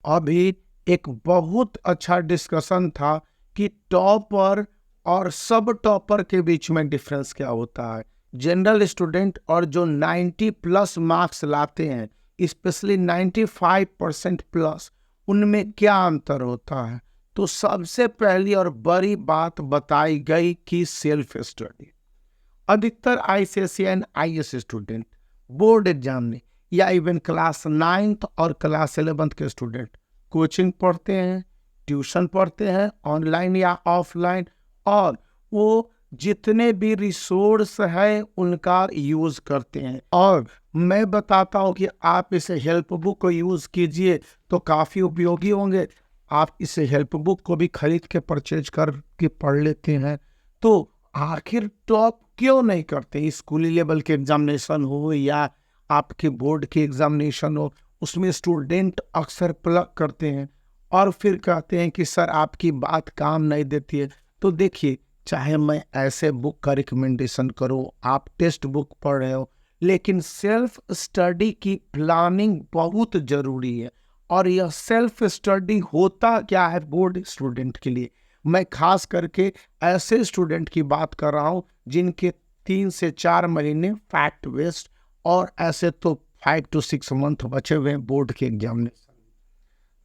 अभी एक बहुत अच्छा डिस्कशन था कि टॉपर और सब टॉपर के बीच में डिफरेंस क्या होता है। जनरल स्टूडेंट और जो 90 प्लस मार्क्स लाते हैं, स्पेशली 95% प्लस, उनमें क्या अंतर होता है। तो सबसे पहली और बड़ी बात बताई गई कि सेल्फ स्टडी। अधिकतर ICSE and IAS student board exam में या इवन क्लास 9th और क्लास 11th के स्टूडेंट कोचिंग पढ़ते हैं, ट्यूशन पढ़ते हैं, ऑनलाइन या ऑफलाइन, और वो जितने भी रिसोर्स है उनका यूज करते हैं। और मैं बताता हूँ कि आप इसे हेल्प बुक को यूज कीजिए तो काफी उपयोगी होंगे। आप इसे हेल्प बुक को भी खरीद के परचेज करके पढ़ लेते हैं। तो आखिर टॉप क्यों नहीं करते? स्कूली लेवल के एग्जामिनेशन हो या आपके बोर्ड के एग्जामिनेशन हो, उसमें स्टूडेंट अक्सर प्लग करते हैं और फिर कहते हैं कि सर आपकी बात काम नहीं देती है। तो देखिए, चाहे मैं ऐसे बुक का रिकमेंडेशन करूं, आप टेक्स्ट बुक पढ़ रहे हो, लेकिन सेल्फ स्टडी की प्लानिंग बहुत जरूरी है। और यह सेल्फ स्टडी होता क्या है बोर्ड स्टूडेंट के लिए? मैं खास करके ऐसे स्टूडेंट की बात कर रहा हूं जिनके 3 से 4 महीने फैक्ट बेस्ड और ऐसे तो 5 to 6 मंथ बचे हुए हैं बोर्ड के एग्जामिनेशन।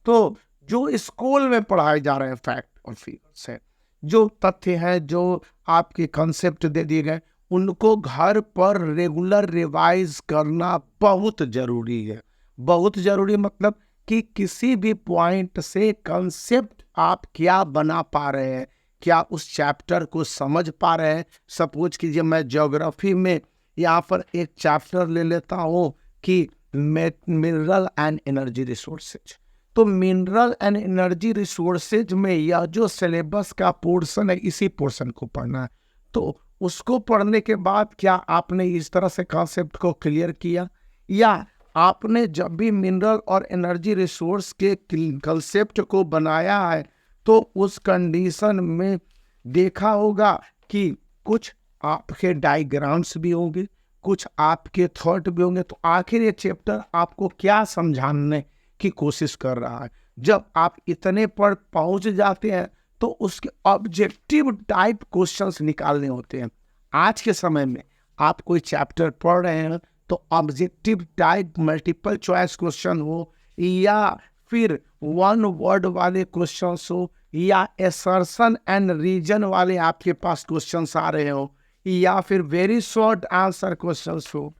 तो जो स्कूल में पढ़ाए जा रहे हैं फैक्ट और फिगर्स है, जो तथ्य है, जो आपके कॉन्सेप्ट दे दिए गए, उनको घर पर रेगुलर रिवाइज करना बहुत जरूरी है। बहुत जरूरी मतलब कि किसी भी पॉइंट से कॉन्सेप्ट आप क्या बना पा रहे हैं, क्या उस चैप्टर को समझ पा रहे हैं। सपोज कीजिए मैं ज्योग्राफी में यहाँ पर एक चैप्टर ले लेता हूँ कि मिनरल एंड एनर्जी रिसोर्सेज। तो मिनरल एंड एनर्जी रिसोर्सेज में यह जो सिलेबस का पोर्शन है, इसी पोर्शन को पढ़ना है। तो उसको पढ़ने के बाद क्या आपने इस तरह से कॉन्सेप्ट को क्लियर किया, या आपने जब भी मिनरल और एनर्जी रिसोर्स के कॉन्सेप्ट को बनाया है तो उस कंडीशन में देखा होगा कि कुछ आपके डायग्राम्स भी होंगे, कुछ आपके थॉट भी होंगे। तो आखिर ये चैप्टर आपको क्या समझाने की कोशिश कर रहा है। जब आप इतने पर पहुंच जाते हैं तो उसके ऑब्जेक्टिव टाइप क्वेश्चंस निकालने होते हैं। आज के समय में आप कोई चैप्टर पढ़ रहे हैं तो objective type multiple choice question हो, या फिर वन वर्ड वाले क्वेश्चंस हो, या एसर्शन एंड रीजन वाले आपके पास क्वेश्चंस आ रहे हो, या फिर वेरी शॉर्ट आंसर क्वेश्चंस हो,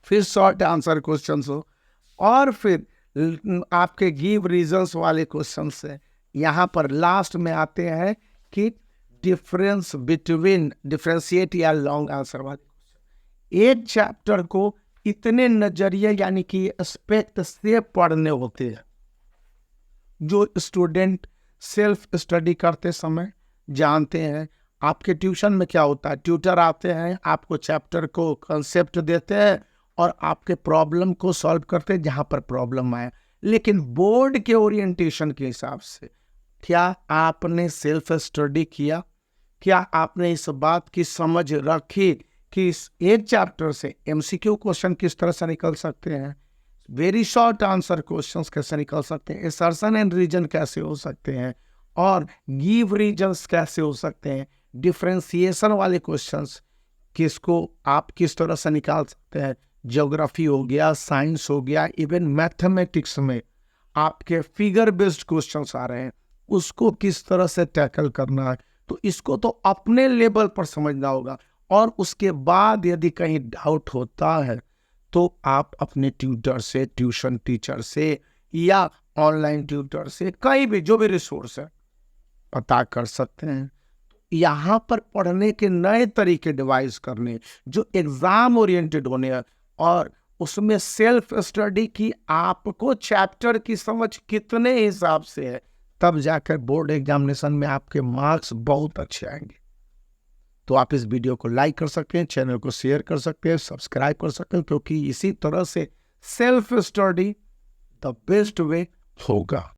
फिर शॉर्ट आंसर क्वेश्चंस हो, और फिर आपके गिव रीजंस वाले क्वेश्चंस है। यहाँ पर लास्ट में आते हैं कि डिफरेंस बिटवीन डिफरेंशिएट या लॉन्ग आंसर वाले। एक चैप्टर को इतने नजरिए यानी कि एस्पेक्ट से पढ़ने होते हैं जो स्टूडेंट सेल्फ स्टडी करते समय जानते हैं। आपके ट्यूशन में क्या होता है, ट्यूटर आते हैं, आपको चैप्टर को कंसेप्ट देते हैं और आपके प्रॉब्लम को सॉल्व करते हैं जहां पर प्रॉब्लम आए। लेकिन बोर्ड के ओरिएंटेशन के हिसाब से क्या आपने सेल्फ स्टडी किया? क्या आपने इस बात की समझ रखी कि इस एक चैप्टर से एमसीक्यू क्वेश्चन किस तरह से निकल सकते हैं, वेरी शॉर्ट आंसर क्वेश्चंस कैसे निकल सकते हैं, असर्शन एंड रीजन कैसे हो सकते हैं, और गिव रीजंस कैसे हो सकते हैं, डिफरेंशिएशन वाले क्वेश्चंस किसको आप किस तरह से निकाल सकते हैं। ज्योग्राफी हो गया, साइंस हो गया, इवन मैथमेटिक्स में आपके फिगर बेस्ड क्वेश्चंस आ रहे हैं, उसको किस तरह से टैकल करना है। तो इसको तो अपने लेवल पर समझना होगा। और उसके बाद यदि कहीं डाउट होता है तो आप अपने ट्यूटर से, ट्यूशन टीचर से, या ऑनलाइन ट्यूटर से, कहीं भी जो भी रिसोर्स है पता कर सकते हैं। यहाँ पर पढ़ने के नए तरीके डिवाइस करने जो एग्जाम ओरिएंटेड होने हैं, और उसमें सेल्फ स्टडी की आपको चैप्टर की समझ कितने हिसाब से है, तब जाकर बोर्ड एग्जामिनेशन में आपके मार्क्स बहुत अच्छे आएंगे। तो आप इस वीडियो को लाइक कर सकते हैं, चैनल को शेयर कर सकते हैं, सब्सक्राइब कर सकते हैं, क्योंकि इसी तरह से self study the best way होगा।